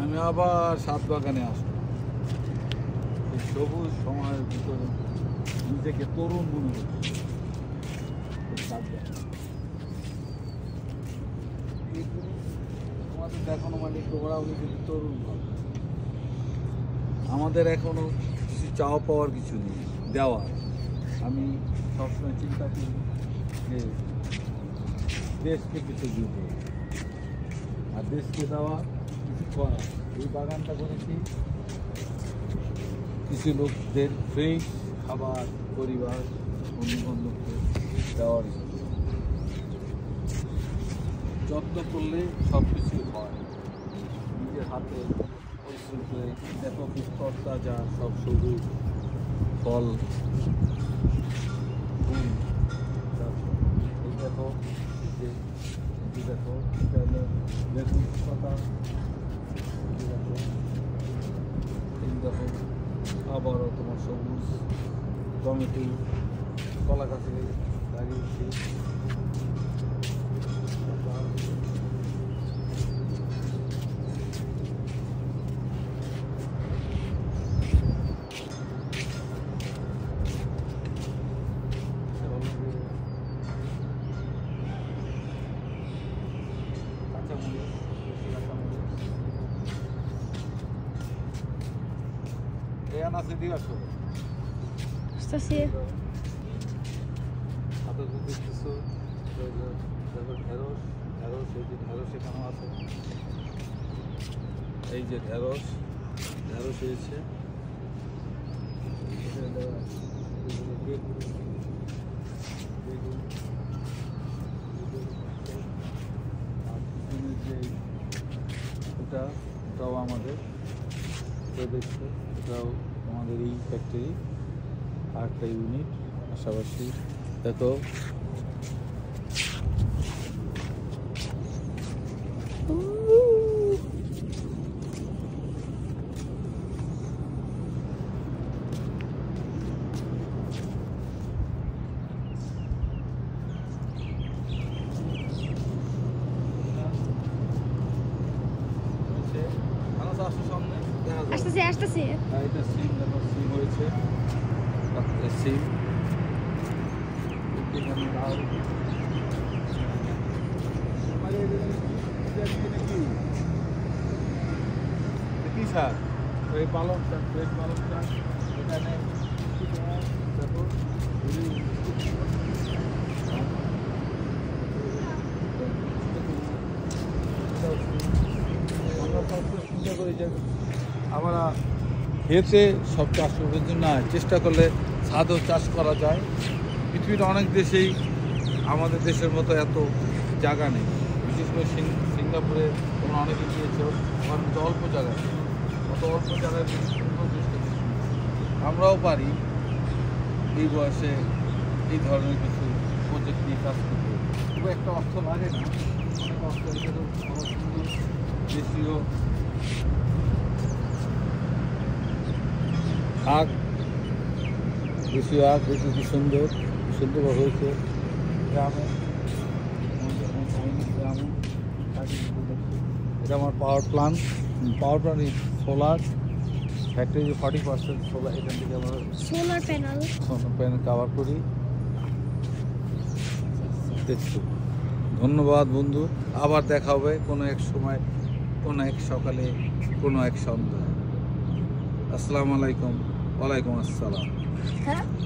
আমি আবার সাত বাগানে আসবো। এই সবুজ সময়ের ভিতরে নিজেকে তরুণ মনে হচ্ছে। তোমাদের দেখানো মানে তোমরাও নিজেকে তরুণ ভাবো। আমাদের এখনো কিছু চাওয়া পাওয়ার কিছু নেই, দেওয়ার। আমি সবসময় চিন্তা করি যে দেশকে কিছু দিব আর দেশকে দেওয়া কিছু করা। এই বাগানটা করেছি কিছু লোকদের ফ্রেশ খাবার, পরিবার, বন্ধুবান্ধবকে দেওয়ার। যত্ন করলে সব কিছু হয়। নিজের হাতে পরিশ্রম করে এত তরতাজা সব সবুজ ফল, ফুল, এই দেখো, দেখো দেখুন পাতা, দেখো এই দেখো আবারও তোমার সবুজ টমেটো, কলা গাছে দাঁড়িয়েছি। Está certo. এই যে ঢেঁড়স হয়েছে, এটাও আমাদের দেখছে, এটাও আমাদের এই ফ্যাক্টরি আরেকটা ইউনিট পাশাপাশি। দেখো Esta sim. এটা সিম, দেখো সিম হয়েছে, সিম কি স্যার, এই পালং শাক, ফ্রেশ পালং শাক এখানে দেখো। আমরা সবসময় চিন্তা করি যে আমরা খেতে সব চাষ করার জন্য চেষ্টা করলে ছাদও চাষ করা যায়। পৃথিবীর অনেক দেশেই আমাদের দেশের মতো এত জায়গা নেই, বিশেষ করে সিঙ্গাপুরে তোমরা অনেকে গিয়েছ, আমার মতো অল্প জায়গায়, অত অল্প জায়গায় সুন্দর দেশটা। আমরাও পারি এই বয়সে এই ধরনের কিছু প্রজেক্ট নিয়ে কাজ করতে। খুব একটা অর্থ লাগে না, অনেক অর্থ সুন্দর দেশীয় আখ, দেশীয় আখ দেখি কি সুন্দর হয়েছে। গ্রামে এটা আমার power plant solar factory 40% solar, এখান থেকে আমরা Solar প্যানেল কভার করি। দেখছি, ধন্যবাদ বন্ধু, আবার দেখা হবে কোনো এক সময়, কোনো এক সকালে, কোনো এক সন্ধ্যায়। আসসালামু আলাইকুম। ওয়ালাইকুম আসসালাম। panel.